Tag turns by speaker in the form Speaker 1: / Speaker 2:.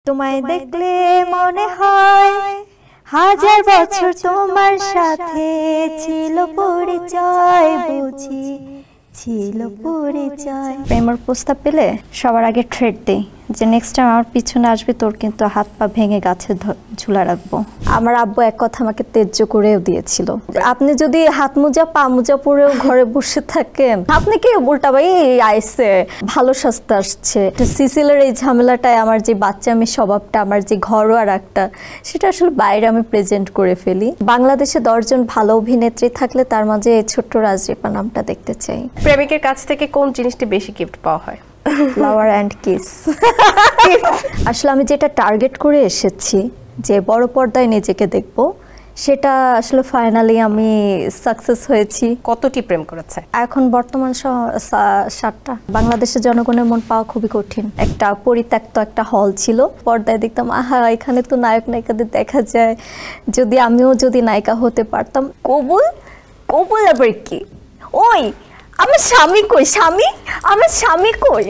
Speaker 1: তোমায় দেখলে মনে হয় হাজার বছর তোমার সাথে ছিল পরিচয়, বুঝি ছিল পরিচয়। প্রেমের প্রস্তাব পেলে সবার আগে থ্রেড দেই যে নেক্সট টাইম আমার পিছনে আসবে তোর কিন্তু হাত পা ভেঙে গাছে ঝুলা রাখবো। আমার আব্বু এক কথা আমাকে তেজ্য করেও দিয়েছিল, আপনি যদি হাত মোজা পা মোজা পরেও ঘরে বসে থাকেন, আপনি কি উল্টা ভাই আইসে ভালো স্বাস্থ্য আসছে। সিসিলের এই ঝামেলাটায় আমার যে বাচ্চামি স্বভাবটা, আমার যে ঘরোয়া রাগটা, সেটা আসলে বাইরে আমি প্রেজেন্ট করে ফেলি। বাংলাদেশে 10 জন ভালো অভিনেত্রী থাকলে তার মাঝে এই ছোট্ট রাজরিপা নামটা দেখতে চাই।
Speaker 2: প্রেমিকের কাছ থেকে কোন জিনিসটি বেশি গিফট পাওয়া হয়?
Speaker 1: Flower and kiss. আসলে আমি যেটা টার্গেট করে এসেছি যে বড় পর্দায় নিজেকে দেখব, সেটা আসলে ফাইনালি আমি সাকসেস হয়েছি।
Speaker 2: কতটি প্রেম করেছে
Speaker 1: এখন বর্তমান 7টা। বাংলাদেশের জনগণের মন পাওয়া খুবই কঠিন। একটা পরিত্যক্ত একটা হল ছিল, পর্দায় দেখতাম আহা এখানে তো নায়ক নায়িকাদের দেখা যায়, যদি আমিও যদি নায়িকা হতে পারতাম। কবুল কবুল আবার কি? ওই আমার স্বামী কই? আমার স্বামী কই?